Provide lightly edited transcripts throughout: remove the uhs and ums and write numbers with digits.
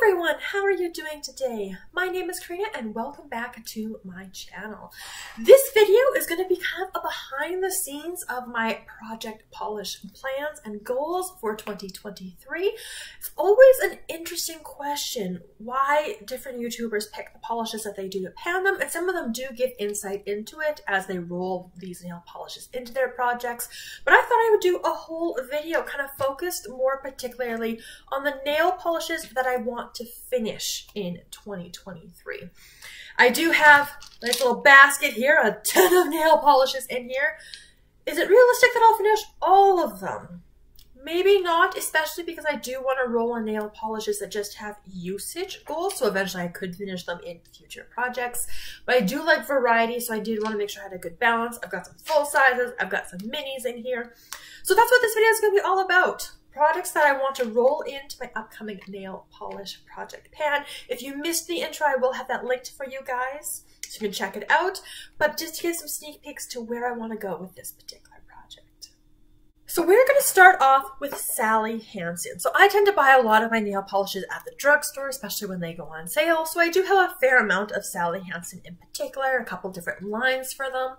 everyone, how are you doing today? My name is Karina and welcome back to my channel. This video is going to be kind of a behind the scenes of my project polish plans and goals for 2023. It's always an interesting question why different YouTubers pick the polishes that they do to pan them, and some of them do give insight into it as they roll these nail polishes into their projects. But I thought I would do a whole video kind of focused more particularly on the nail polishes that I want to finish in 2023. I do have a nice little basket here, a ton of nail polishes in here. Is it realistic that I'll finish all of them? Maybe not, especially because I do want to roll in nail polishes that just have usage goals, so eventually I could finish them in future projects. But I do like variety, so I did want to make sure I had a good balance. I've got some full sizes, I've got some minis in here. So that's what this video is going to be all about. Products that I want to roll into my upcoming nail polish project pan. If you missed the intro, I will have that linked for you guys, so you can check it out. But just to get some sneak peeks to where I want to go with this particular project. So we're going to start off with Sally Hansen. So I tend to buy a lot of my nail polishes at the drugstore, especially when they go on sale. So I do have a fair amount of Sally Hansen in particular, a couple different lines for them.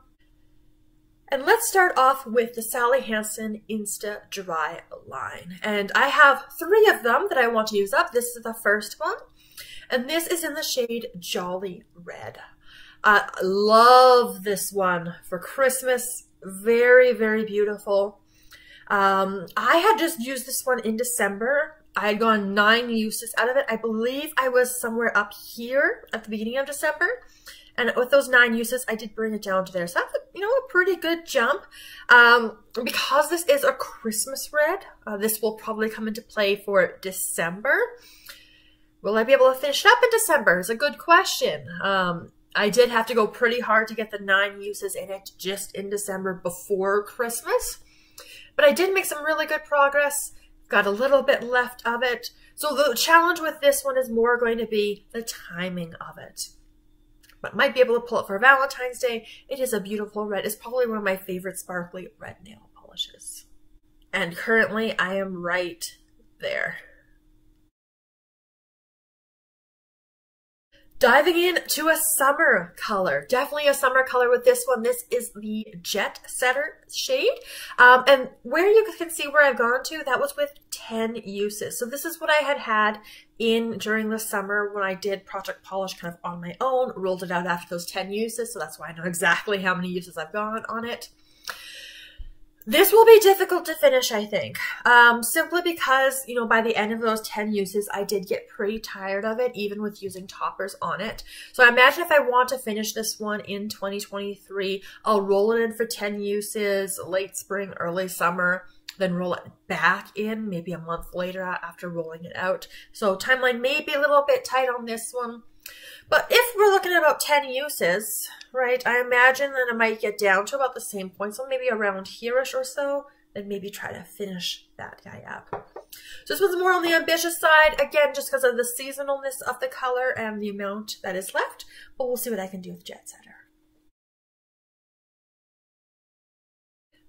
And let's start off with the Sally Hansen Insta Dry line. And I have 3 of them that I want to use up. This is the first one. And this is in the shade Jolly Red. I love this one for Christmas. Very, very beautiful. I had just used this one in December. I had gone 9 uses out of it. I believe I was somewhere up here at the beginning of December. And with those 9 uses, I did bring it down to there. So that's a pretty good jump. Because this is a Christmas red, this will probably come into play for December. Will I be able to finish it up in December? Is a good question. I did have to go pretty hard to get the 9 uses in it just in December before Christmas. But I did make some really good progress. Got a little bit left of it. So the challenge with this one is more going to be the timing of it. But might be able to pull it for Valentine's Day. It is a beautiful red. It's probably one of my favorite sparkly red nail polishes. And currently I am right there. Diving into a summer color. Definitely a summer color with this one. This is the Jet Setter shade. And where you can see where I've gone to, that was with 10 uses. So this is what I had in during the summer when I did project polish kind of on my own, rolled it out after those 10 uses. So that's why I know exactly how many uses I've gone on it. This will be difficult to finish, I think, simply because, by the end of those 10 uses, I did get pretty tired of it, even with using toppers on it. So I imagine if I want to finish this one in 2023, I'll roll it in for 10 uses, late spring, early summer, then roll it back in maybe a month later after rolling it out. So timeline may be a little bit tight on this one. But if we're looking at about 10 uses, right, I imagine that I might get down to about the same point, so maybe around here-ish or so, and maybe try to finish that guy up. So this one's more on the ambitious side, again, just because of the seasonalness of the color and the amount that is left, but we'll see what I can do with Jet Setter.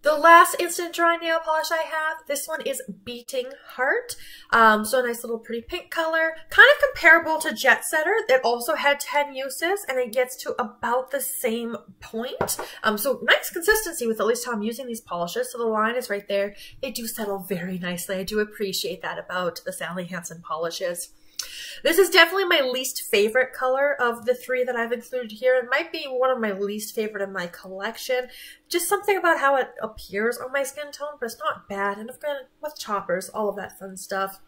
The last instant dry nail polish I have, this one is Beet-ing Heart. So a nice little pretty pink color, kind of comparable to Jet Setter. It also had 10 uses and it gets to about the same point. So nice consistency with at least how I'm using these polishes. So the line is right there. They do settle very nicely. I do appreciate that about the Sally Hansen polishes. This is definitely my least favorite color of the 3 that I've included here. It might be one of my least favorite in my collection. Just something about how it appears on my skin tone, but it's not bad. And I've got with choppers, all of that fun stuff.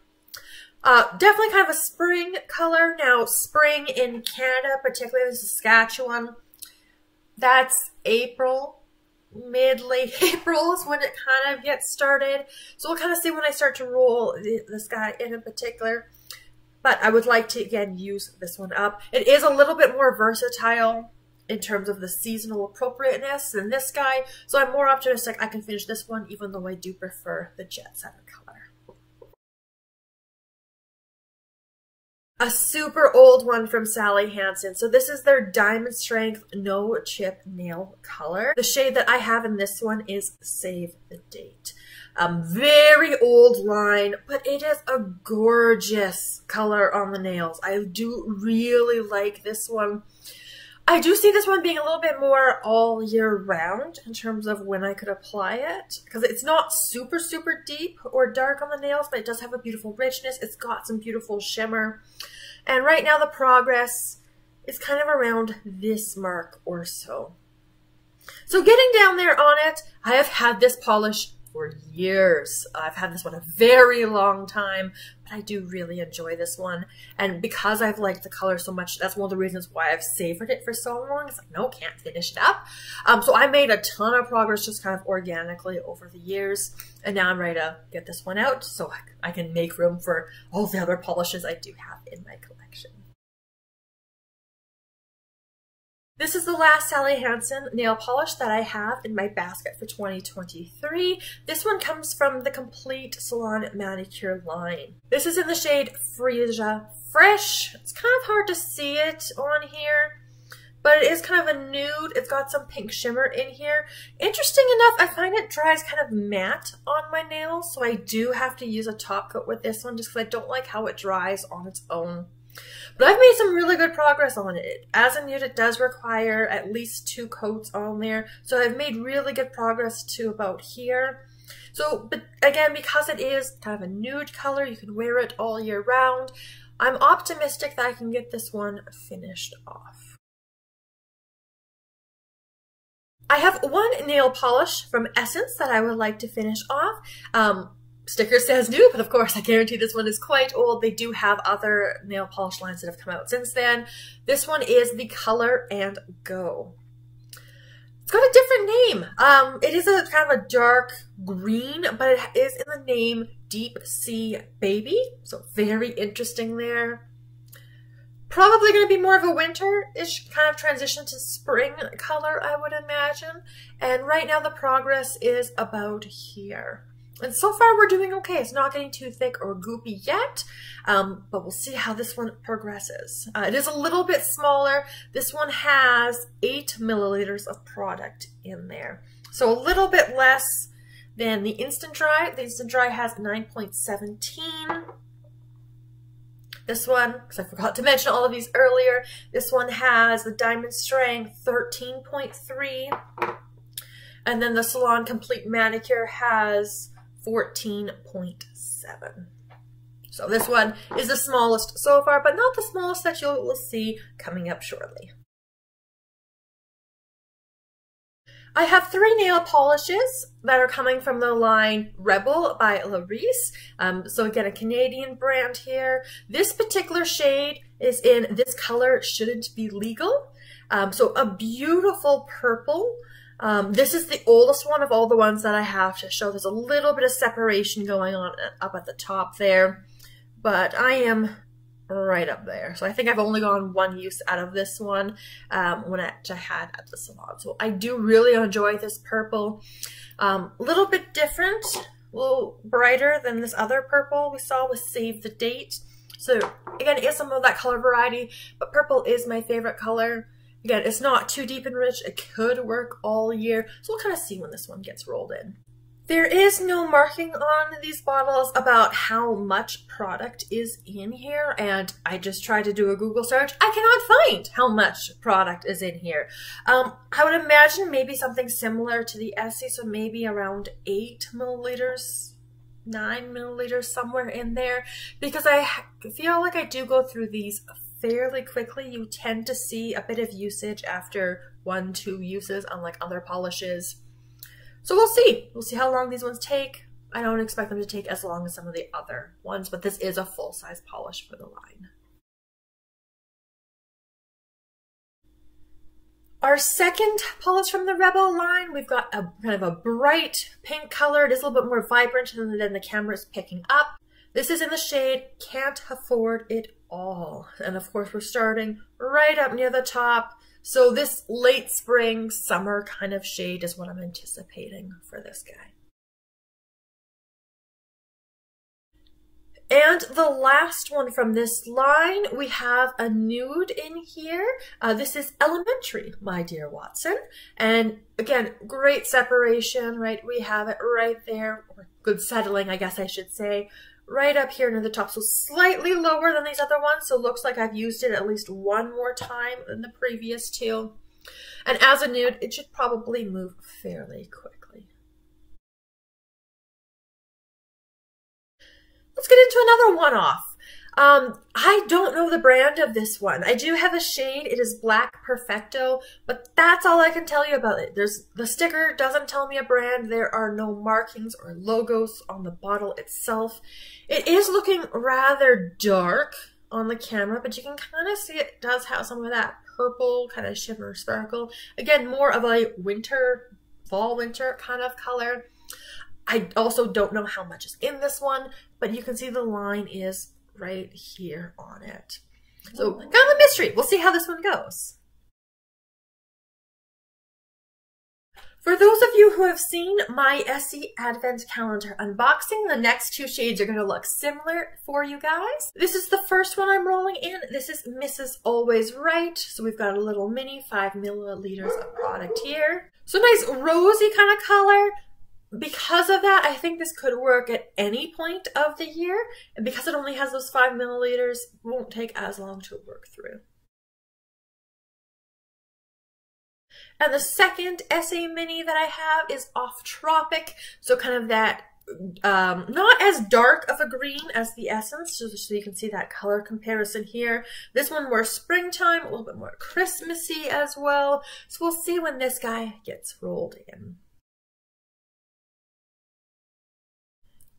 Definitely kind of a spring color. Now, spring in Canada, particularly in Saskatchewan, that's April. Mid-late April is when it kind of gets started. So we'll kind of see when I start to roll this guy in particular. But I would like to, again, use this one up. It is a little bit more versatile in terms of the seasonal appropriateness than this guy. So I'm more optimistic I can finish this one, even though I do prefer the Jet Setter color. A super old one from Sally Hansen. So this is their Diamond Strength No Chip Nail color. The shade that I have in this one is Save the Date. Very old line, but it is a gorgeous color on the nails. I do really like this one. I do see this one being a little bit more all year round in terms of when I could apply it, because it's not super, super deep or dark on the nails, but it does have a beautiful richness. It's got some beautiful shimmer. And right now the progress is kind of around this mark or so. So getting down there on it, I have had this polish for years. I've had this one a very long time, but I do really enjoy this one. And because I've liked the color so much, that's one of the reasons why I've savored it for so long. It's like, no, can't finish it up. So I made a ton of progress just kind of organically over the years. And now I'm ready to get this one out so I can make room for all the other polishes I do have in my collection. This is the last Sally Hansen nail polish that I have in my basket for 2023. This one comes from the Complete Salon Manicure line. This is in the shade Freesia Fresh. It's kind of hard to see it on here, but it is kind of a nude. It's got some pink shimmer in here. Interesting enough, I find it dries kind of matte on my nails, so I do have to use a top coat with this one just because I don't like how it dries on its own. But I've made some really good progress on it. As a nude, it does require at least 2 coats on there. So I've made really good progress to about here. So, but again, because it is kind of a nude color, you can wear it all year round. I'm optimistic that I can get this one finished off. I have one nail polish from Essence that I would like to finish off. Sticker says new, but of course I guarantee this one is quite old. They do have other nail polish lines that have come out since then. This one is the Color and Go. It's got a different name. It is a kind of a dark green, but it is in the name Deep Sea Baby. So very interesting there. Probably going to be more of a winter-ish kind of transition to spring color, I would imagine. And right now the progress is about here. And so far we're doing okay. It's not getting too thick or goopy yet, but we'll see how this one progresses. It is a little bit smaller. This one has 8 milliliters of product in there. So a little bit less than the Instant Dry. The Instant Dry has 9.17. This one, because I forgot to mention all of these earlier, this one has the Diamond Strength 13.3. And then the Salon Complete Manicure has 14.7. So this one is the smallest so far, but not the smallest that you'll see coming up shortly. I have 3 nail polishes that are coming from the line Rebel by Reese. So again, a Canadian brand here. This particular shade is in This Color Shouldn't Be Legal. So a beautiful purple. This is the oldest one of all the ones that I have to show. There's a little bit of separation going on up at the top there, but I am right up there. So I think I've only gone 1 use out of this one when I had at the salon. So I do really enjoy this purple. A little bit different, a little brighter than this other purple we saw with Save the Date. So again, it is some of that color variety, but purple is my favorite color. Again, it's not too deep and rich. It could work all year. So we'll kind of see when this one gets rolled in. There is no marking on these bottles about how much product is in here. And I just tried to do a Google search. I cannot find how much product is in here. I would imagine maybe something similar to the Essie. So maybe around 8 milliliters, 9 milliliters, somewhere in there. Because I feel like I do go through these fairly quickly. You tend to see a bit of usage after 1-2 uses, unlike other polishes. So we'll see. We'll see how long these ones take. I don't expect them to take as long as some of the other ones, but this is a full-size polish for the line. Our second polish from the Rebel line, we've got a kind of a bright pink color. It is a little bit more vibrant than the camera is picking up. This is in the shade Can't Afford It All. And of course, we're starting right up near the top. So this late spring, summer kind of shade is what I'm anticipating for this guy. And the last one from this line, we have a nude in here. This is Elementary, My Dear Watson. And again, great separation, right? We have it right there. We're good settling, I guess I should say, right up here near the top. So slightly lower than these other ones. So it looks like I've used it at least one more time than the previous two. And as a nude, it should probably move fairly quickly. Let's get into another one-off. I don't know the brand of this one. I do have a shade. It is Black Perfecto, but that's all I can tell you about it. The sticker doesn't tell me a brand. There are no markings or logos on the bottle itself. It is looking rather dark on the camera, but you can kind of see it does have some of that purple kind of shimmer sparkle. Again, more of a winter, fall winter kind of color. I also don't know how much is in this one, but you can see the line is right here on it. So kind of a mystery. We'll see how this one goes. For those of you who have seen my Essie Advent Calendar unboxing, the next two shades are going to look similar for you guys. This is the first one I'm rolling in. This is Mrs. Always Right. So we've got a little mini 5 milliliters of product here. So nice rosy kind of color. Because of that, I think this could work at any point of the year. And because it only has those 5 milliliters, it won't take as long to work through. And the second Essie Mini that I have is Off Tropic. So kind of that, not as dark of a green as the Essence, so you can see that color comparison here. This one more springtime, a little bit more Christmassy as well. So we'll see when this guy gets rolled in.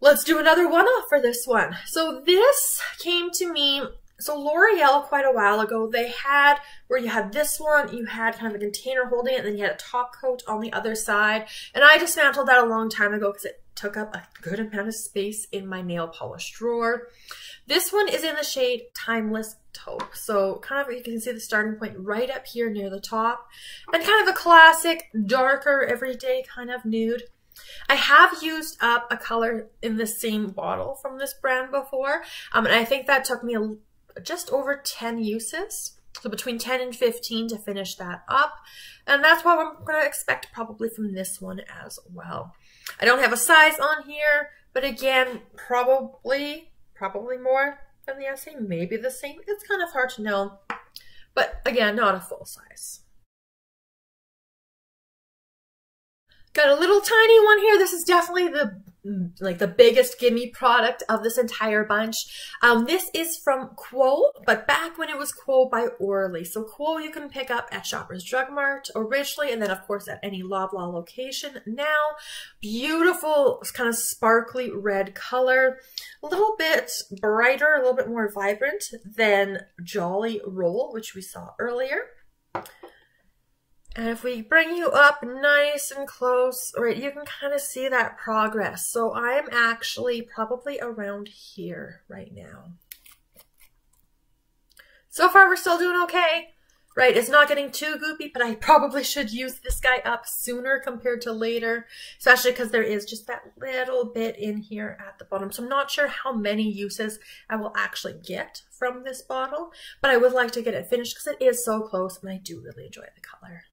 Let's do another one-off for this one. So this came to me, so L'Oreal quite a while ago, they had, where you had this one, you had kind of a container holding it, and then you had a top coat on the other side. And I dismantled that a long time ago because it took up a good amount of space in my nail polish drawer. This one is in the shade Timeless Taupe. So kind of, you can see the starting point right up here near the top. And kind of a classic, darker, everyday kind of nude. I have used up a color in the same bottle from this brand before, and I think that took me just over 10 uses, so between 10 and 15 to finish that up, and that's what I'm going to expect probably from this one as well. I don't have a size on here, but again, probably more than the Essie, maybe the same. It's kind of hard to know, but again, not a full size. Got a little tiny one here. This is definitely the biggest gimme product of this entire bunch. This is from Quo, but back when it was Quo by Orly. So Quo you can pick up at Shoppers Drug Mart originally, and then of course at any Loblaw location now. Beautiful kind of sparkly red color. A little bit brighter, a little bit more vibrant than Jolly Roll, which we saw earlier. And if we bring you up nice and close, right, you can kind of see that progress. So I'm actually probably around here right now. So far, we're still doing okay, right? It's not getting too goopy, but I probably should use this guy up sooner compared to later, especially because there is just that little bit in here at the bottom. So I'm not sure how many uses I will actually get from this bottle, but I would like to get it finished because it is so close and I do really enjoy the color.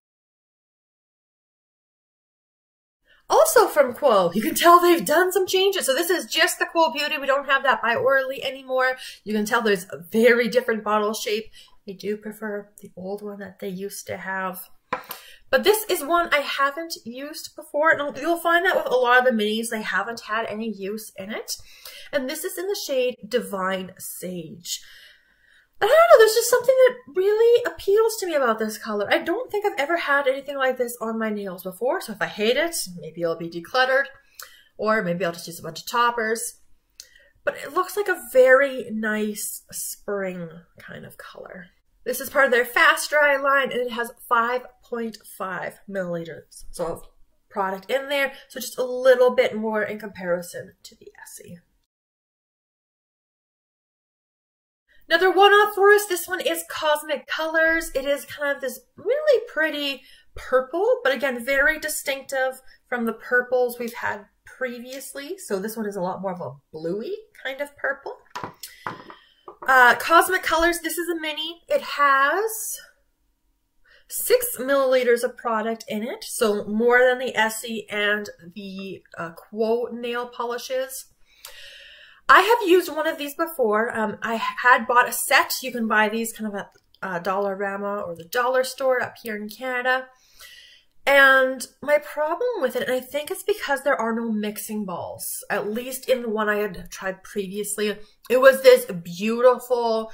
Also from Quo, you can tell they've done some changes. So this is just the Quo Beauty. We don't have that by Orly anymore. You can tell there's a very different bottle shape. I do prefer the old one that they used to have. But this is one I haven't used before. And you'll find that with a lot of the minis, they haven't had any use in it. And this is in the shade Divine Sage. I don't know, there's just something that really appeals to me about this color. I don't think I've ever had anything like this on my nails before, so if I hate it, maybe it'll be decluttered, or maybe I'll just use a bunch of toppers. But it looks like a very nice spring kind of color. This is part of their Fast Dry line, and it has 5.5 milliliters of product in there, so just a little bit more in comparison to the Essie. Another one-off for us, this one is Kozmic Colors. It is kind of this really pretty purple, but again, very distinctive from the purples we've had previously. So this one is a lot more of a bluey kind of purple. Kozmic Colors, this is a mini. It has 6 milliliters of product in it, so more than the Essie and the Quo nail polishes. I have used one of these before. I had bought a set. You can buy these kind of at Dollarama or the dollar store up here in Canada. And my problem with it, and I think it's because there are no mixing balls, at least in the one I had tried previously, it was this beautiful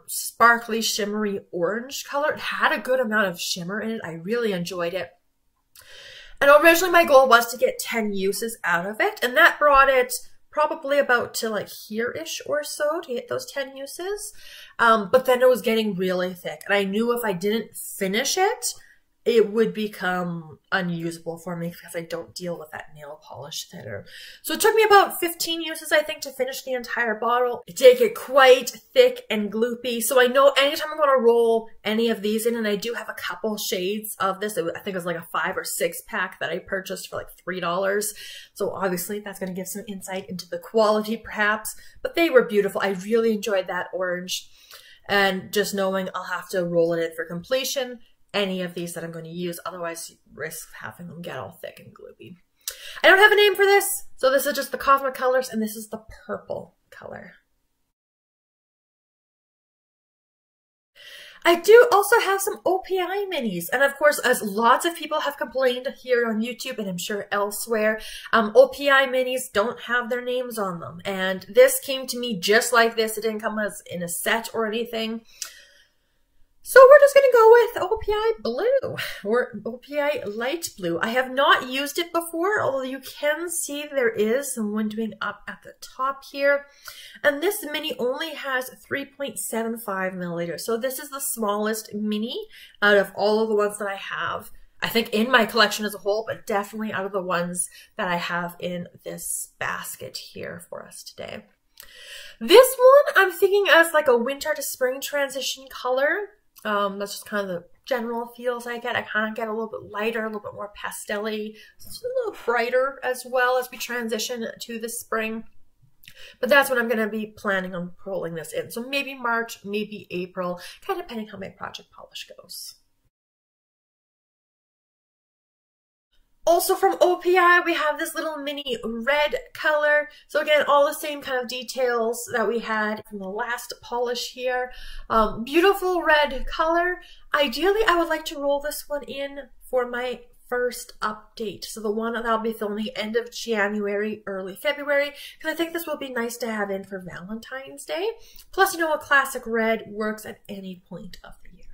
sparkly shimmery orange color. It had a good amount of shimmer in it. I really enjoyed it. And originally my goal was to get 10 uses out of it, and that brought it probably about to like here-ish or so to get those 10 uses. But then it was getting really thick, and I knew if I didn't finish it, it would become unusable for me because I don't deal with that nail polish thinner. So it took me about 15 uses, I think, to finish the entire bottle. I did get quite thick and gloopy. So I know anytime I'm going to roll any of these in, and I do have a couple shades of this. I think it was like a 5 or 6 pack that I purchased for like $3. So obviously that's going to give some insight into the quality perhaps, but they were beautiful. I really enjoyed that orange, and just knowing I'll have to roll it in for completion. Any of these that I'm going to use, otherwise you risk having them get all thick and gloopy. I don't have a name for this, so this is just the Kozmic colors, and this is the purple color. I do also have some OPI minis, and of course, as lots of people have complained here on YouTube, and I'm sure elsewhere, OPI minis don't have their names on them, and this came to me just like this. It didn't come as in a set or anything. So we're just going to go with OPI Blue or OPI Light Blue. I have not used it before, although you can see there is some windowing up at the top here. And this mini only has 3.75 milliliters. So this is the smallest mini out of all of the ones that I have. I think in my collection as a whole, but definitely out of the ones that I have in this basket here for us today. This one I'm thinking as like a winter to spring transition color. That's just kind of the general feels I get. I kind of get a little bit lighter, a little bit more pastel-y, just a little brighter as well as we transition to the spring. But that's when I'm going to be planning on rolling this in. So maybe March, maybe April, kind of depending how my project polish goes. Also from OPI, we have this little mini red color. So again, all the same kind of details that we had from the last polish here. Beautiful red color. Ideally, I would like to roll this one in for my first update. So the one that I'll be filming end of January, early February, because I think this will be nice to have in for Valentine's Day. Plus, you know, a classic red works at any point of the year.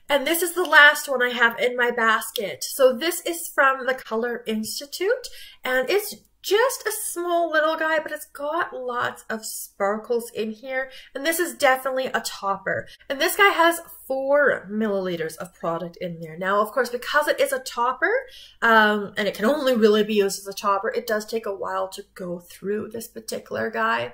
And this is the last one I have in my basket. So this is from the Color Institute, and it's just a small little guy, but it's got lots of sparkles in here. And this is definitely a topper. And this guy has 4 milliliters of product in there. Now, of course, because it is a topper, and it can only really be used as a topper, it does take a while to go through this particular guy.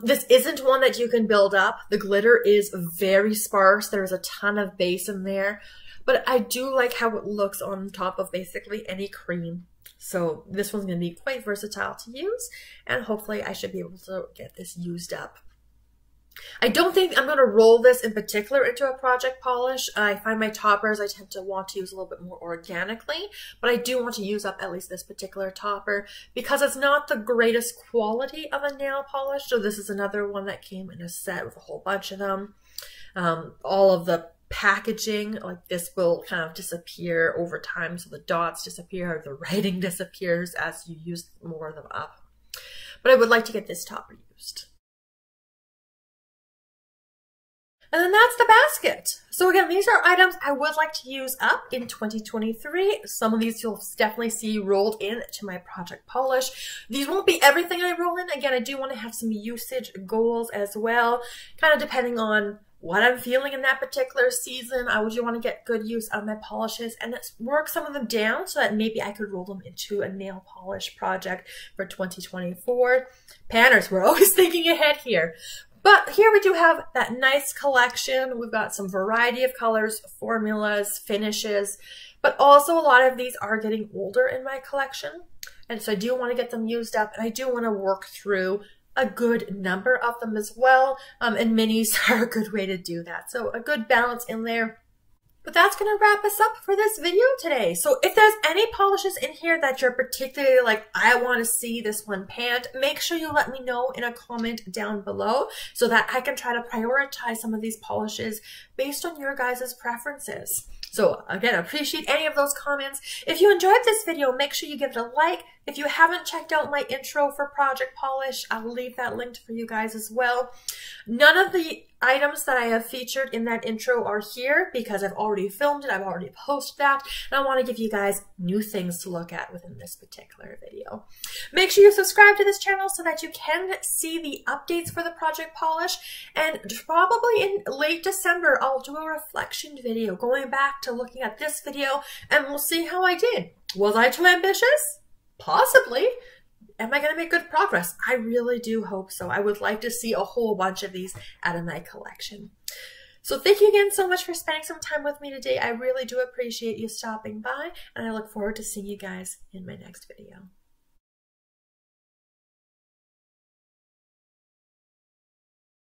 This isn't one that you can build up. The glitter is very sparse. There's a ton of base in there, but I do like how it looks on top of basically any cream. So this one's going to be quite versatile to use, and hopefully I should be able to get this used up. I don't think I'm going to roll this in particular into a project polish. I find my toppers I tend to want to use a little bit more organically, but I do want to use up at least this particular topper because it's not the greatest quality of a nail polish. So this is another one that came in a set with a whole bunch of them. All of the packaging like this will kind of disappear over time, so the dots disappear, the writing disappears as you use more of them up. But I would like to get this topper used. And then that's the basket. So again, these are items I would like to use up in 2023. Some of these you'll definitely see rolled in to my project polish. These won't be everything I roll in. Again, I do want to have some usage goals as well, kind of depending on what I'm feeling in that particular season. I would want to get good use out of my polishes and work some of them down so that maybe I could roll them into a nail polish project for 2024. Panners, we're always thinking ahead here. But here we do have that nice collection. We've got some variety of colors, formulas, finishes, but also a lot of these are getting older in my collection. And so I do want to get them used up, and I do want to work through a good number of them as well, and minis are a good way to do that. So a good balance in there. But that's going to wrap us up for this video today. So if there's any polishes in here that you're particularly like, I want to see this one panned, make sure you let me know in a comment down below so that I can try to prioritize some of these polishes based on your guys' preferences. So again, I appreciate any of those comments. If you enjoyed this video, make sure you give it a like. If you haven't checked out my intro for Project Polish, I'll leave that linked for you guys as well. None of the items that I have featured in that intro are here because I've already filmed it, I've already posted that, and I want to give you guys new things to look at within this particular video. Make sure you subscribe to this channel so that you can see the updates for the Project Polish, and probably in late December, I'll do a reflection video going back to looking at this video, and we'll see how I did. Was I too ambitious? Possibly. Am I going to make good progress? I really do hope so. I would like to see a whole bunch of these out of my collection. So thank you again so much for spending some time with me today. I really do appreciate you stopping by, and I look forward to seeing you guys in my next video.